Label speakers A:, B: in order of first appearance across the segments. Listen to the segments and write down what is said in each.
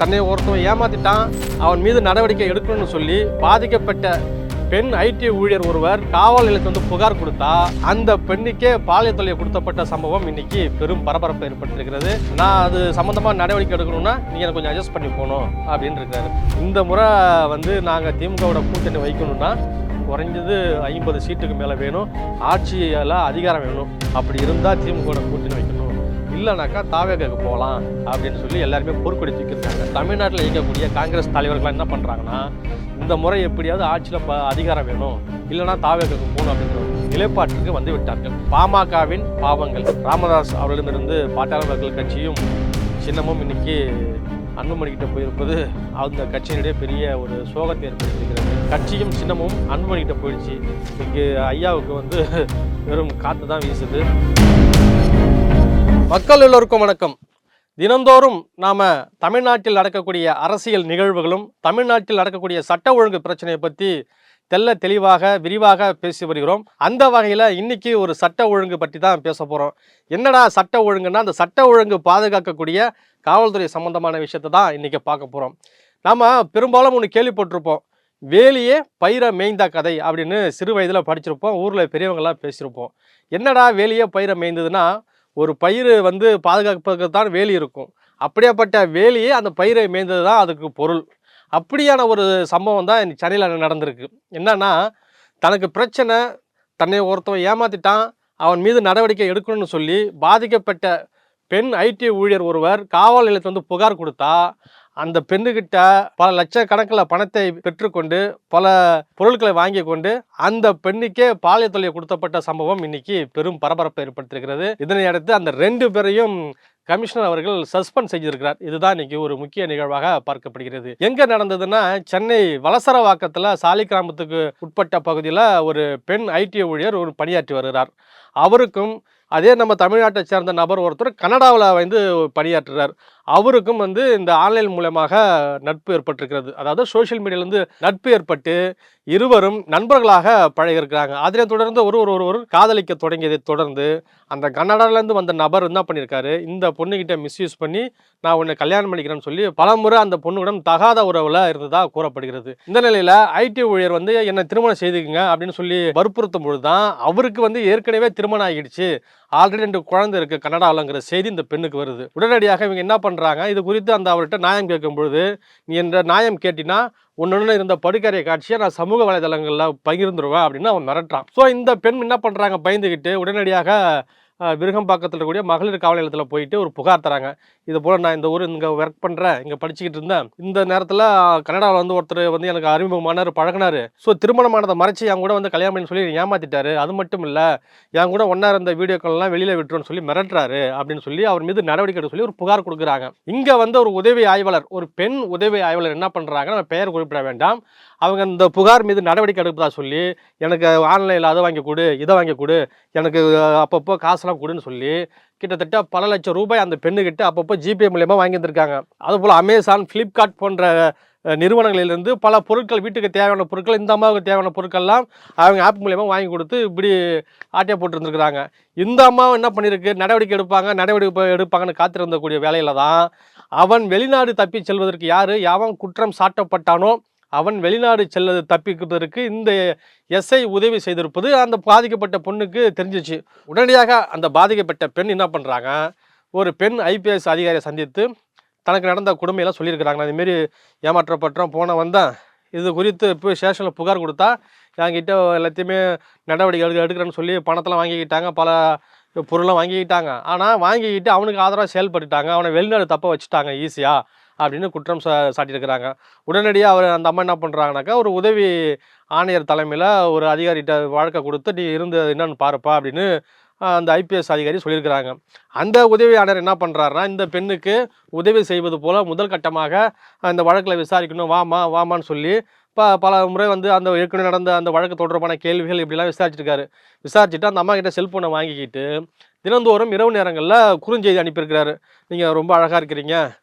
A: தன்னை ஒருத்தவன் ஏமாத்திட்டான், அவன் மீது நடவடிக்கை எடுக்கணும்னு சொல்லி பாதிக்கப்பட்ட பெண் ஐடி ஊழியர் ஒருவர் காவல் நிலையத்தில் வந்து புகார் கொடுத்தா அந்த பெண்ணுக்கே பாலியல் தொல்லை கொடுத்தப்பட்ட சம்பவம் இன்னைக்கு பெரும் பரபரப்பை ஏற்படுத்தியிருக்கிறது. நான் அது சம்பந்தமா நடவடிக்கை எடுக்கணும்னா நீங்க கொஞ்சம் அட்ஜஸ்ட் பண்ணி போகணும் அப்படின்னு இருக்காரு. இந்த முறை வந்து நாங்கள் திமுகவோட கூட்டணி வைக்கணும்னா குறைஞ்சது 50 சீட்டுக்கு மேலே வேணும், ஆட்சியில் அதிகாரம் வேணும். அப்படி இருந்தால் திமுகவோட கூட்டணி வைக்கணும், இல்லைனாக்கா தாவேகாக்கு போகலாம் அப்படின்னு சொல்லி எல்லாருமே போர்க்கொடி தூக்கியிருக்காங்க. தமிழ்நாட்டில் இயக்கக்கூடிய காங்கிரஸ் தலைவர்கள் என்ன பண்ணுறாங்கன்னா, இந்த முறை எப்படியாவது ஆட்சியில் அதிகாரம் வேணும், இல்லைனா தாவேகாக்கு போகணும் அப்படிங்கிற நிலைப்பாட்டுக்கு வந்து விட்டார்கள். பாமகவின் பாவங்கள் ராமதாஸ் அவர்களிடமிருந்து பாட்டாளர் மக்கள் கட்சியும் சின்னமும் இன்னைக்கு அன்புமணிக்கிட்ட போயிருப்பது அந்த கட்சியினுடைய பெரிய ஒரு சோகத்தை ஏற்படுத்தியிருக்கிறது. கட்சியும் சின்னமும் அன்புமணிக்கிட்ட போயிடுச்சு. இன்னைக்கு ஐயாவுக்கு வந்து வெறும் காற்று தான் வீசுது. மக்கள் எல்லோருக்கும் வணக்கம். தினந்தோறும் நாம் தமிழ்நாட்டில் நடக்கக்கூடிய அரசியல் நிகழ்வுகளும் தமிழ்நாட்டில் நடக்கக்கூடிய சட்ட ஒழுங்கு பிரச்சனையை பற்றி தெளிவாக விரிவாக பேசி வருகிறோம். அந்த வகையில் இன்னைக்கு ஒரு சட்ட ஒழுங்கு பற்றி தான் பேச போகிறோம். என்னடா சட்ட ஒழுங்குன்னா, அந்த சட்ட ஒழுங்கு பாதுகாக்கக்கூடிய காவல்துறை சம்பந்தமான விஷயத்தை தான் இன்றைக்கி பார்க்க போகிறோம். நாம் பெரும்பாலும் ஒன்று கேள்விப்பட்டிருப்போம், வேலியே பயிரை மேய்ந்த கதை அப்படின்னு சிறு வயதில் படிச்சிருப்போம், ஊரில் பெரியவங்களாம் பேசியிருப்போம். என்னடா வேலியே பயிரை மேய்ந்ததுன்னா, ஒரு பயிர் வந்து பாதுகாப்புக்கு தான் வேலி இருக்கும், அப்படியேப்பட்ட வேலியே அந்த பயிரை மேய்ந்தது தான் அதுக்கு பொருள். அப்படியான ஒரு சம்பவம் தான் இந்த சென்னையில் நடந்திருக்கு. என்னன்னா, தனக்கு பிரச்சனை, தன்னை ஒருத்தவன் ஏமாத்திட்டான், அவன் மீது நடவடிக்கை எடுக்கணும்னு சொல்லி பாதிக்கப்பட்ட பெண் ஐடி ஊழியர் ஒருவர் காவல் நிலையத்தில் வந்து புகார் கொடுத்தா அந்த பெண்ணுக்கிட்ட பல லட்சக்கணக்கில் பணத்தை பெற்றுக்கொண்டு பல பொருட்களை வாங்கி கொண்டு அந்த பெண்ணுக்கே பாலியல் தொல்லை கொடுத்தப்பட்ட சம்பவம் இன்னைக்கு பெரும் பரபரப்பை ஏற்படுத்தியிருக்கிறது. இதனை அடுத்து அந்த 2 பேரையும் கமிஷனர் அவர்கள் சஸ்பெண்ட் செய்திருக்கிறார். இதுதான் இன்னைக்கு ஒரு முக்கிய நிகழ்வாக பார்க்கப்படுகிறது. எங்க நடந்ததுன்னா, சென்னை வலசரவாக்கத்தில் சாலி கிராமத்துக்கு உட்பட்ட பகுதியில் ஒரு பெண் ஐடி ஊழியர் ஒரு பணியாற்றி வருகிறார். அவருக்கும் அதே நம்ம தமிழ்நாட்டை சேர்ந்த நபர் ஒருத்தர் கனடாவில் வந்து பணியாற்றுறார். அவருக்கும் வந்து இந்த ஆன்லைன் மூலமாக நட்பு ஏற்பட்டிருக்கிறது. அதாவது சோஷியல் மீடியாவிலேருந்து நட்பு ஏற்பட்டு இருவரும் நண்பர்களாக பழகிருக்கிறாங்க. அதனை தொடர்ந்து ஒருவர் காதலிக்க தொடங்கியதை தொடர்ந்து அந்த கனடாவிலேருந்து வந்த நபர் என்ன பண்ணியிருக்காரு, இந்த பொண்ணுகிட்ட மிஸ்யூஸ் பண்ணி நான் உன்னை கல்யாணம் பண்ணிக்கிறேன்னு சொல்லி பலமுறை அந்த பொண்ணுடன் தகாத உறவில் இருந்ததாக கூறப்படுகிறது. இந்த நிலையில் ஐடி ஊழியர் வந்து என்னை திருமணம் செய்துக்குங்க அப்படின்னு சொல்லி வற்புறுத்தும் பொழுது தான் அவருக்கு வந்து ஏற்கனவே திருமணம் ஆகிடுச்சு, ஆல்ரெடி 2 குழந்தை இருக்கு கனடாவில்ங்கிற செய்தி இந்த பெண்ணுக்கு வருது. உடனடியாக இவங்க என்ன பண்ணுறாங்க, இது குறித்து அந்த அவர்கிட்ட நியாயம் கேட்கும் பொழுது, நீ என்ற நியாயம் கேட்டினா ஒன்று இருந்த படுக்கரை காட்சியை நான் சமூக வலைதளங்களில் பகிர்ந்துருவேன் அப்படின்னு அவன் மிரட்டுறான். ஸோ இந்த பெண் என்ன பண்ணுறாங்க, பயந்துக்கிட்டு உடனடியாக விருகம்பாக்கத்தில் இருக்கக்கூடிய மகளிர் காவல் நிலையத்தில் போயிட்டு ஒரு புகார் தராங்க. இது போல் நான் இந்த ஊர் இங்கே ஒர்க் பண்ணுறேன், இங்கே படிச்சுக்கிட்டு இருந்தேன், இந்த நேரத்தில் கனடாவில் வந்து ஒருத்தர் வந்து எனக்கு அறிமுகமானார், பழகினார், ஸோ திருமணமானதை மறைச்சி என் கூட வந்து கல்யாணம் பண்ணி சொல்லி ஏமாற்றிட்டாரு, அது மட்டும் இல்லை என் கூட ஒன்றா இருந்த வீடியோக்கள்லாம் வெளியில் விட்டுருன்னு சொல்லி மிரட்டுறாரு அப்படின்னு சொல்லி அவர் மீது நடவடிக்கை எடுக்க சொல்லி ஒரு புகார் கொடுக்குறாங்க. இங்கே வந்து ஒரு உதவி ஆய்வாளர், ஒரு பெண் உதவி ஆய்வாளர் என்ன பண்ணுறாங்கன்னா, நான் பெயர் குறிப்பிட வேண்டாம், அவங்க இந்த புகார் மீது நடவடிக்கை எடுப்பதா சொல்லி எனக்கு ஆன்லைனில் அதை வாங்கி கொடு, இதை வாங்கி கொடு, எனக்கு அப்பப்போ காசுலாம் கொடுன்னு சொல்லி கிட்டத்தட்ட பல லட்சம் ரூபாய் அந்த பெண்ணுக்கிட்ட அப்பப்போ ஜிபே மூலியமாக வாங்கி வந்திருக்காங்க. அதுபோல் அமேசான், ஃப்ளிப்கார்ட் போன்ற நிறுவனங்களிலிருந்து பல பொருட்கள், வீட்டுக்கு தேவையான பொருட்கள், இந்த அம்மாவுக்கு தேவையான பொருட்கள்லாம் அவங்க ஆப் மூலியமாக வாங்கி கொடுத்து இப்படி ஆட்டையை போட்டுருந்துருக்குறாங்க. இந்த அம்மாவும் என்ன பண்ணியிருக்கு, நடவடிக்கை எடுப்பாங்கன்னு காத்திருந்தக்கூடிய வேலையில் தான் அவன் வெளிநாடு தப்பி செல்வதற்கு யாவன் குற்றம் சாட்டப்பட்டானோ அவன் வெளிநாடு தப்பிப்பதற்கு இந்த எஸ்ஐ உதவி செய்திருப்பது அந்த பாதிக்கப்பட்ட பொண்ணுக்கு தெரிஞ்சிச்சு. உடனடியாக அந்த பாதிக்கப்பட்ட பெண் என்ன பண்ணுறாங்க, ஒரு பெண் ஐபிஎஸ் அதிகாரியை சந்தித்து தனக்கு நடந்த கொடுமையெல்லாம் சொல்லியிருக்கிறாங்க. நான் இதுமாரி ஏமாற்றப்பட்டோம், வந்தேன், இது குறித்து போய் ஸ்டேஷனில் புகார் கொடுத்தா என்கிட்ட எல்லாத்தையுமே நடவடிக்கை எடுக்கிறேன்னு சொல்லி பணத்தெல்லாம் வாங்கிக்கிட்டாங்க, பல பொருள்லாம் வாங்கிக்கிட்டாங்க. ஆனால் வாங்கிக்கிட்டு அவனுக்கு ஆதரவாக செயல்பட்டுட்டாங்க, அவனை வெளிநாடு தப்ப வச்சுட்டாங்க ஈஸியாக அப்படின்னு குற்றம் சாட்டியிருக்கிறாங்க. உடனடியாக அவர் அந்த அம்மா என்ன பண்ணுறாங்கனாக்கா, ஒரு உதவி ஆணையர் தலைமையில் ஒரு அதிகாரிகிட்ட வழக்கை கொடுத்து நீ இருந்து என்னன்னு பாருப்பா அப்படின்னு அந்த ஐபிஎஸ் அதிகாரி சொல்லியிருக்கிறாங்க. அந்த உதவி ஆணையர் என்ன பண்ணுறாருனா, இந்த பெண்ணுக்கு உதவி செய்வது போல் முதல் கட்டமாக அந்த வழக்கில் விசாரிக்கணும், வாமான்னு சொல்லி பல முறை வந்து அந்த ஏற்கனவே நடந்த அந்த வழக்கு தொடர்பான கேள்விகள் இப்படிலாம் விசாரிச்சுட்டு அந்த அம்மா கிட்ட செல்ஃபோனை வாங்கிக்கிட்டு தினந்தோறும் இரவு நேரங்களில் குறுஞ்செய்தி அனுப்பியிருக்கிறாரு. நீங்கள் ரொம்ப அழகாக இருக்கிறீங்க,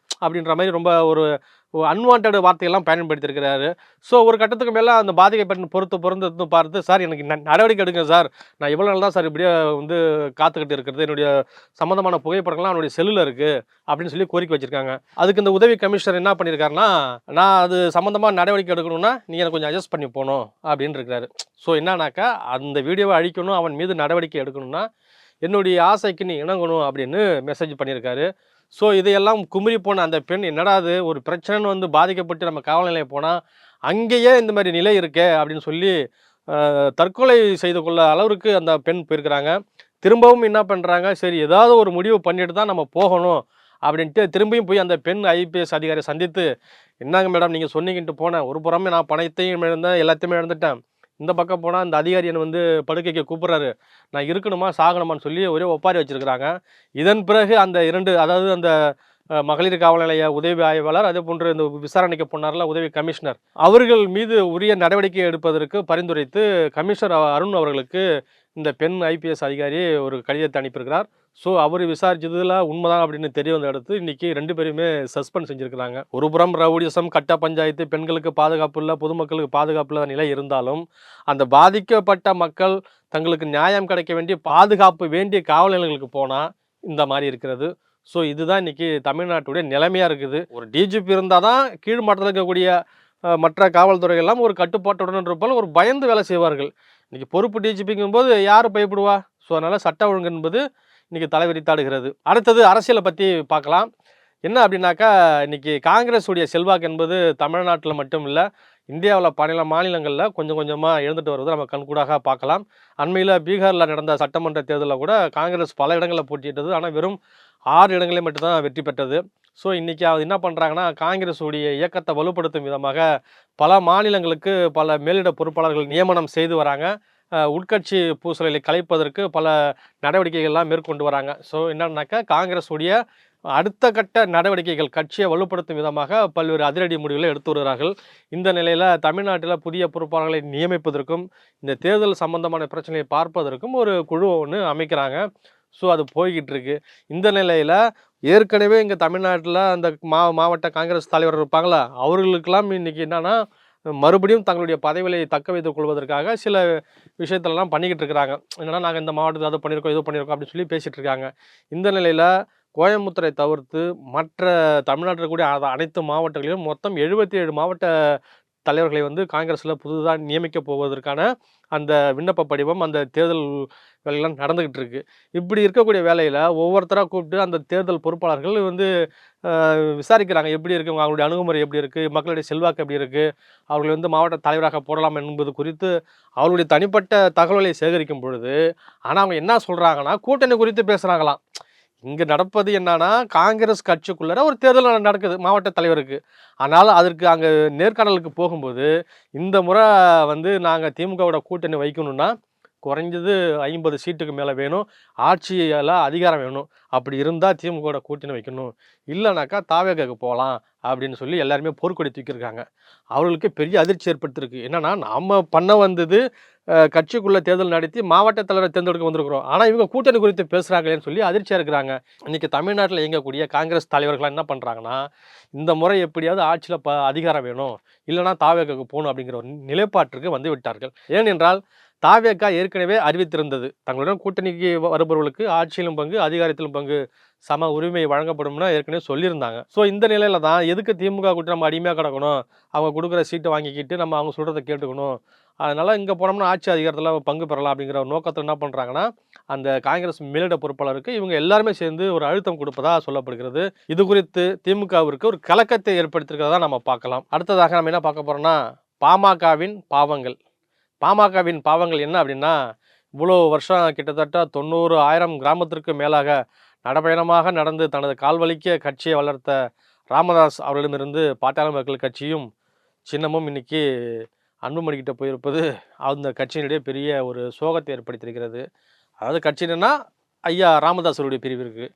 A: அப்படின்ற மாதிரி ரொம்ப ஒரு அன்வான்ட் வார்த்தையெல்லாம் பயன்படுத்தியிருக்கிறாரு. ஸோ ஒரு கட்டத்துக்கு மேலே அந்த பாதிக்கப்பட்ட பொறுத்து பார்த்து, சார் எனக்கு நடவடிக்கை எடுங்க சார், நான் இவ்வளோ நாள் தான் சார் இப்படியே வந்து காத்துக்கிட்டு இருக்கிறது, என்னுடைய சம்மந்தமான புகைப்படங்கள்லாம் அவனுடைய செல்லில் இருக்குது அப்படின்னு சொல்லி கோரிக்கை வச்சுருக்காங்க. அதுக்கு இந்த உதவி கமிஷனர் என்ன பண்ணியிருக்காருன்னா, நான் அது சம்மந்தமாக நடவடிக்கை எடுக்கணும்னா நீங்கள் எனக்கு கொஞ்சம் அட்ஜஸ்ட் பண்ணி போகணும் அப்படின்னு இருக்கிறாரு. ஸோ என்னன்னாக்கா அந்த வீடியோவை அழிக்கணும், அவன் மீது நடவடிக்கை எடுக்கணும்னா என்னுடைய ஆசைக்கு நீ இணங்கணும் அப்படின்னு மெசேஜ் பண்ணியிருக்காரு. ஸோ இதையெல்லாம் குமுறி போன அந்த பெண், என்னடா அது ஒரு பிரச்சனைன்னு வந்து பாதிக்கப்பட்டு நம்ம காவல் நிலையம் போனால் அங்கேயே இந்த மாதிரி நிலை இருக்கே அப்படின்னு சொல்லி தற்கொலை செய்து கொள்ள அளவுக்கு அந்த பெண் போயிருக்கிறாங்க. திரும்பவும் என்ன பண்ணுறாங்க, சரி ஏதாவது ஒரு முடிவு பண்ணிட்டு தான் நம்ம போகணும் அப்படின்ட்டு திரும்பியும் போய் அந்த பெண் ஐபிஎஸ் அதிகாரியை சந்தித்து, என்னங்க மேடம் நீங்கள் சொன்னீங்கன்ட்டு போனேன், ஒரு புறமே நான் பணத்தையும் இழந்தேன், எல்லாத்தையுமே இழந்துட்டேன், இந்த பக்கம் போனால் இந்த அதிகாரி என்னை வந்து படுக்கைக்கு கூப்பிட்றாரு, நான் இருக்கணுமா சாகணுமான்னு சொல்லி ஒரே ஒப்பாரி வச்சுருக்கிறாங்க. இதன் பிறகு அந்த 2 அதாவது அந்த மகளிர் காவல் நிலைய உதவி ஆய்வாளர், அதே போன்று இந்த விசாரணைக்கு போனார்ல உதவி கமிஷனர், அவர்கள் மீது உரிய நடவடிக்கை எடுப்பதற்கு பரிந்துரைத்து கமிஷனர் அருண் அவர்களுக்கு இந்த பெண் ஐபிஎஸ் அதிகாரி ஒரு கடிதத்தை அனுப்பியிருக்கிறார். ஸோ அவர் விசாரிச்சதுல உண்மைதான் அப்படின்னு தெரிய வந்த அடுத்து இன்னைக்கு 2 பேருமே சஸ்பெண்ட் செஞ்சுருக்கிறாங்க. ஒரு புறம் ரவுடிசம், கட்ட பஞ்சாயத்து, பெண்களுக்கு பாதுகாப்பு இல்லை, பொதுமக்களுக்கு பாதுகாப்பு இல்லாத நிலை இருந்தாலும் அந்த பாதிக்கப்பட்ட மக்கள் தங்களுக்கு நியாயம் கிடைக்க வேண்டிய பாதுகாப்பு வேண்டிய காவல் நிலையங்களுக்கு போனால் இந்த மாதிரி இருக்கிறது. ஸோ இதுதான் இன்றைக்கி தமிழ்நாட்டுடைய நிலைமையாக இருக்குது. ஒரு டிஜிபி இருந்தால் தான் கீழ் மட்டத்தில் இருக்கக்கூடிய மற்ற காவல்துறைகள்லாம் ஒரு கட்டுப்பாட்டுடன் இருப்பால் ஒரு பயந்து வேலை செய்வார்கள். இன்றைக்கி பொறுப்பு டிஜிபிங்கும் போது யார் பயப்படுவா? ஸோ அதனால் சட்ட ஒழுங்கு என்பது இன்றைக்கி தலைவிரித்தாடுகிறது. அடுத்தது அரசியலை பற்றி பார்க்கலாம். என்ன அப்படின்னாக்கா, இன்றைக்கி காங்கிரஸ் உடைய செல்வாக்கு என்பது தமிழ்நாட்டில் மட்டும் இல்லை, இந்தியாவில் பல மாநிலங்களில் கொஞ்சம் கொஞ்சமாக எழுந்துட்டு வருவது நம்ம கண்கூடாக பார்க்கலாம். அண்மையில் பீகாரில் நடந்த சட்டமன்ற தேர்தலில் கூட காங்கிரஸ் பல இடங்களில் போட்டியிட்டது. ஆனால் வெறும் 6 இடங்களில் மட்டும்தான் வெற்றி பெற்றது. ஸோ இன்றைக்கி அது என்ன பண்ணுறாங்கன்னா, காங்கிரஸ் உடைய இயக்கத்தை வலுப்படுத்தும் விதமாக பல மாநிலங்களுக்கு பல மேலிட பொறுப்பாளர்கள் நியமனம் செய்து வராங்க. உட்கட்சி பூசல்களை கலைப்பதற்கு பல நடவடிக்கைகள்லாம் மேற்கொண்டு வராங்க. ஸோ என்னன்னாக்கா, காங்கிரஸ் உடைய அடுத்த கட்ட நடவடிக்கைகள் கட்சியை வலுப்படுத்தும் விதமாக பல்வேறு அதிரடி முடிவுகளை எடுத்து வருகிறார்கள். இந்த நிலையில் தமிழ்நாட்டில் புதிய பொறுப்பாளர்களை நியமிப்பதற்கும் இந்த தேர்தல் சம்பந்தமான பிரச்சனையை பார்ப்பதற்கும் ஒரு குழு ஒன்று அமைக்கிறாங்க. ஸோ அது போய்கிட்டு இருக்கு. இந்த நிலையில் ஏற்கனவே இங்கே தமிழ்நாட்டில் அந்த மாவட்ட காங்கிரஸ் தலைவர் இருப்பாங்களா, அவர்களுக்கெல்லாம் இன்றைக்கி என்னென்னா மறுபடியும் தங்களுடைய பதவிகளை தக்க வைத்துக் கொள்வதற்காக சில விஷயத்திலலாம் பண்ணிக்கிட்டு இருக்கிறாங்க. என்னென்னா, நாங்கள் இந்த மாவட்டத்தில் அதை பண்ணியிருக்கோம், இது பண்ணியிருக்கோம் அப்படின்னு சொல்லி பேசிகிட்டு இருக்காங்க. இந்த நிலையில் கோயம்புத்தூரை தவிர்த்து மற்ற தமிழ்நாட்டில் கூடிய அனைத்து மாவட்டங்களிலும் மொத்தம் 77 மாவட்ட தலைவர்களை வந்து காங்கிரஸில் புதுதாக நியமிக்க போவதற்கான அந்த விண்ணப்ப படிவம், அந்த தேர்தல் வேலையெல்லாம் நடந்துக்கிட்டு இருக்கு. இப்படி இருக்கக்கூடிய வேலையில் ஒவ்வொருத்தராக கூப்பிட்டு அந்த தேர்தல் பொறுப்பாளர்கள் வந்து விசாரிக்கிறாங்க, எப்படி இருக்குது அவங்களுடைய அணுகுமுறை, எப்படி இருக்குது மக்களுடைய செல்வாக்கு, எப்படி இருக்குது அவர்களை வந்து மாவட்ட தலைவராக போடலாம் என்பது குறித்து அவர்களுடைய தனிப்பட்ட தகவலை சேகரிக்கும் பொழுது, ஆனால் அவங்க என்ன சொல்கிறாங்கன்னா, கூட்டணி குறித்து பேசுகிறாங்களாம். இங்கே நடப்பது என்னன்னா, காங்கிரஸ் கட்சிக்குள்ளே ஒரு தேர்தல் நடக்குது மாவட்ட தலைவருக்கு. ஆனால் அதற்கு அங்கே நேர்காணலுக்கு போகும்போது, இந்த முறை வந்து நாங்கள் திமுகவோட கூட்டணி வைக்கணும்னா குறைஞ்சது 50 சீட்டுக்கு மேலே வேணும், ஆட்சியில் அதிகாரம் வேணும், அப்படி இருந்தால் திமுகவோட கூட்டணி வைக்கணும், இல்லைனாக்கா தாவேகாக்கு போகலாம் அப்படின்னு சொல்லி எல்லாருமே போர்க்கொடி தூக்கியிருக்காங்க. அவர்களுக்கு பெரிய அதிர்ச்சி ஏற்படுத்திருக்கு. என்னன்னா, நாம் பண்ண வந்தது கட்சிக்குள்ளே தேர்தல் நடத்தி மாவட்ட தலைவரை தேர்ந்தெடுக்க வந்திருக்கிறோம், ஆனால் இவங்க கூட்டணி குறித்து பேசுகிறாங்களேன்னு சொல்லி அதிர்ச்சியாக இருக்கிறாங்க. இன்றைக்கி தமிழ்நாட்டில் இயங்கக்கூடிய காங்கிரஸ் தலைவர்களாக என்ன பண்ணுறாங்கன்னா, இந்த முறை எப்படியாவது ஆட்சியில் அதிகாரம் வேணும், இல்லைனா தாவேகாக்கு போகணும் அப்படிங்கிற ஒரு நிலைப்பாட்டிற்கு வந்து விட்டார்கள். ஏனென்றால் தாவேகா ஏற்கனவே அறிவித்திருந்தது, தங்களுடன் கூட்டணிக்கு வருபவர்களுக்கு ஆட்சியிலும் பங்கு, அதிகாரத்திலும் பங்கு, சம உரிமை வழங்கப்படும்னா ஏற்கனவே சொல்லியிருந்தாங்க. ஸோ இந்த நிலையில தான் எதுக்கு திமுக கூட்டி நம்ம அடிமையாக கிடக்கணும், அவங்க கொடுக்குற சீட்டை வாங்கிக்கிட்டு நம்ம அவங்க சொல்கிறத கேட்டுக்கணும், அதனால் இங்கே போனோம்னா ஆட்சி அதிகாரத்தில் பங்கு பெறலாம் அப்படிங்கிற ஒரு நோக்கத்தில் என்ன பண்ணுறாங்கன்னா, அந்த காங்கிரஸ் மேலிட பொறுப்பாளருக்கு இவங்க எல்லாருமே சேர்ந்து ஒரு அழுத்தம் கொடுப்பதாக சொல்லப்படுகிறது. இது குறித்து திமுகவிற்கு ஒரு கலக்கத்தை ஏற்படுத்தியிருக்கிறதா நம்ம பார்க்கலாம். அடுத்ததாக நம்ம என்ன பார்க்க போகிறோம்னா, பாமகவின் பாவங்கள். பாமகவின் பாவங்கள் என்ன அப்படின்னா, இவ்வளோ வருஷம் கிட்டத்தட்ட 90,000 கிராமத்திற்கு மேலாக நடைபயணமாக நடந்து தனது கால்வலிக்க கட்சியை வளர்த்த ராமதாஸ் அவர்களிடமிருந்து பாட்டாளி மக்கள் கட்சியும் சின்னமும் இன்னைக்கு அன்புமணிக்கிட்ட போயிருப்பது அந்த கட்சியினுடைய பெரிய ஒரு சோகத்தை ஏற்படுத்தியிருக்கிறது. அதாவது கட்சி என்னன்னா, ஐயா ராமதாஸருடைய பிரிவு இருக்குது.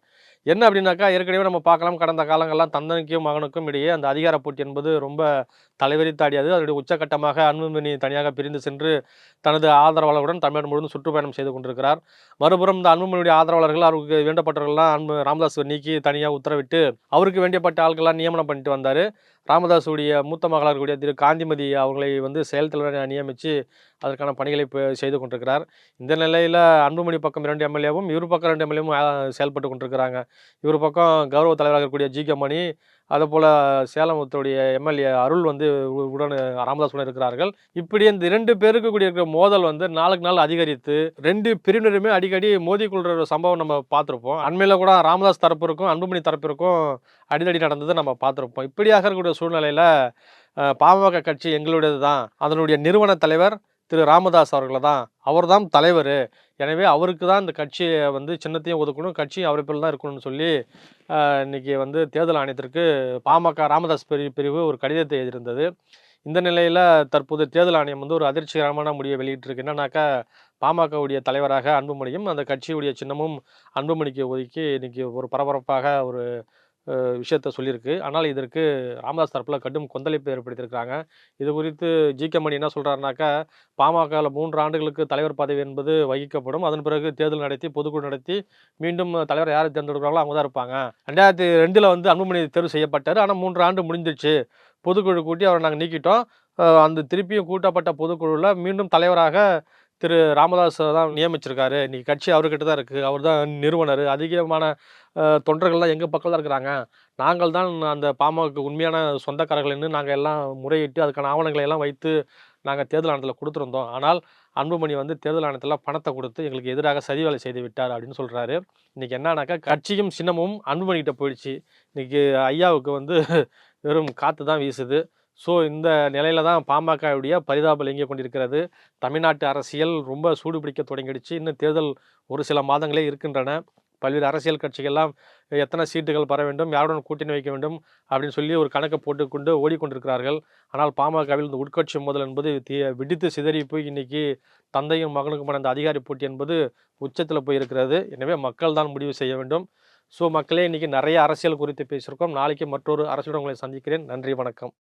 A: என்ன அப்படின்னாக்கா, ஏற்கனவே நம்ம பார்க்கலாம் கடந்த காலங்கள்லாம் தந்தைக்கும் மகனுக்கும் இடையே அந்த அதிகார போட்டி என்பது ரொம்ப தலைவிரித்தாடியது. அதனுடைய உச்சகட்டமாக அன்புமணி தனியாக பிரிந்து சென்று தனது ஆதரவாளர்களுடன் தமிழ்நாடு முழுவதும் சுற்றுப்பயணம் செய்து கொண்டிருக்கிறார். மறுபுறம் இந்த அன்புமணியுடைய ஆதரவாளர்கள் அவருக்கு வேண்டப்பட்டவர்கள்லாம் ராமதாஸ் நீக்கி தனியாக உத்தரவிட்டு அவருக்கு வேண்டியப்பட்ட ஆட்கள்லாம் நியமனம் பண்ணிட்டு வந்தார். ராமதாஸுடைய மூத்த மகளாக இருக்கக்கூடிய திரு காந்திமதி அவர்களை வந்து செயல் தலைவராக நியமித்து அதற்கான பணிகளை செய்து கொண்டிருக்கிறார். இந்த நிலையில் அன்புமணி பக்கம் 2 எம்எல்ஏவும் இவர் பக்கம் 2 எம்எல்ஏவும் செயல்பட்டு கொண்டிருக்கிறாங்க. இவர் பக்கம் கௌரவ தலைவராக இருக்கக்கூடிய ஜி.கே. மணி, அதேபோல் சேலமுடைய எம்எல்ஏ அருள் வந்து உடன் ராமதாஸுடன் இருக்கிறார்கள். இப்படி இந்த 2 பேருக்கு கூடிய இருக்கிற மோதல் வந்து நாளுக்கு நாள் அதிகரித்து 2 பிரிவினருமே அடிக்கடி மோதிக்கொள்கிற சம்பவம் நம்ம பார்த்துருப்போம். அண்மையில் கூட ராமதாஸ் தரப்பிற்கும் அன்புமணி தரப்பிற்கும் அடிதடி நடந்ததை நம்ம பார்த்துருப்போம். இப்படியாக இருக்கக்கூடிய சூழ்நிலையில் பாமக கட்சி எங்களுடையது தான், அதனுடைய நிறுவன தலைவர் திரு ராமதாஸ் அவர்களை தான், அவர் தான் தலைவர், எனவே அவருக்கு தான் இந்த கட்சியை வந்து சின்னத்தையும் ஒதுக்கணும், கட்சியும் அவரை பேரில் தான் இருக்கணும்னு சொல்லி இன்றைக்கி வந்து தேர்தல் ஆணையத்திற்கு பாமக ராமதாஸ் பிரிவு ஒரு கடிதத்தை எழுதியிருந்தது. இந்த நிலையில் தற்போது தேர்தல் ஆணையம் வந்து ஒரு அதிர்ச்சிகரமான முடிவை வெளியிட்டிருக்கு. என்னன்னாக்கா, பாமகவுடைய தலைவராக அன்புமணியும் அந்த கட்சியுடைய சின்னமும் அன்புமணிக்கு ஒதுக்கி இன்றைக்கி ஒரு பரபரப்பாக ஒரு விஷயத்த சொல்லியிருக்கு. ஆனால் இதற்கு ராமதாஸ் தரப்பில் கடும் கொந்தளிப்பை ஏற்படுத்தியிருக்கிறாங்க. இது குறித்து ஜி.கே. மணி என்ன சொல்கிறாருனாக்கா, பாமகவில் 3 ஆண்டுகளுக்கு தலைவர் பதவி என்பது வகிக்கப்படும். அதன் பிறகு தேர்தல் நடத்தி பொதுக்குழு நடத்தி மீண்டும் தலைவர் யார் தேர்ந்தெடுக்கிறாங்களோ அவங்க தான் இருப்பாங்க. 2002 வந்து அன்புமணி தேர்வு செய்யப்பட்டார். ஆனால் 3 ஆண்டு முடிஞ்சிடுச்சு. பொதுக்குழு கூட்டி அவரை நாங்கள் நீக்கிட்டோம். அந்த திருப்பியும் கூட்டப்பட்ட பொதுக்குழுவில் மீண்டும் தலைவராக திரு ராமதாஸ் தான் நியமிச்சிருக்காரு. இன்றைக்கி கட்சி அவர்கிட்ட தான் இருக்குது. அவர் தான் நிறுவனர். அதிகமான தொண்டர்கள்லாம் எங்கள் பக்கம் தான் இருக்கிறாங்க. நாங்கள் தான் அந்த பாமகவுக்கு உண்மையான சொந்தக்காரர்கள்னு நாங்கள் எல்லாம் முறையிட்டு அதுக்கான ஆவணங்களை எல்லாம் வைத்து நாங்கள் தேர்தல் ஆணையத்தில் கொடுத்துருந்தோம். ஆனால் அன்புமணி வந்து தேர்தல் ஆணையத்தில் பணத்தை கொடுத்து எங்களுக்கு எதிராக சதி வேலை செய்து விட்டார் அப்படின்னு சொல்கிறாரு. இன்றைக்கி என்னன்னாக்கா, கட்சியும் சின்னமும் அன்புமணிகிட்ட போயிடுச்சு. இன்றைக்கி ஐயாவுக்கு வந்து வெறும் காற்று தான் வீசுது. ஸோ இந்த நிலையில தான் பாமகவுடைய பரிதாபம் இயங்கிக் கொண்டிருக்கிறது. தமிழ்நாட்டு அரசியல் ரொம்ப சூடு பிடிக்க தொடங்கிடுச்சு. இன்னும் தேர்தல் ஒரு சில மாதங்களே இருக்கின்றன. பல்வேறு அரசியல் கட்சிகள்லாம் எத்தனை சீட்டுகள் பெற வேண்டும், யாருடன் கூட்டணி வைக்க வேண்டும் அப்படின்னு சொல்லி ஒரு கணக்கை போட்டுக்கொண்டு ஓடிக்கொண்டிருக்கிறார்கள். ஆனால் பாமகவில் இந்த உட்கட்சி மோதல் என்பது வெடித்து சிதறி போய் இன்னைக்கு தந்தையும் மகனுக்குமான அந்த அதிகாரி போட்டி என்பது உச்சத்தில் போய் இருக்கிறது. எனவே மக்கள் தான் முடிவு செய்ய வேண்டும். ஸோ மக்களே, இன்னைக்கு நிறைய அரசியல் குறித்து பேசியிருக்கோம். நாளைக்கு மற்றொரு அரசியலுடன் உங்களை சந்திக்கிறேன். நன்றி, வணக்கம்.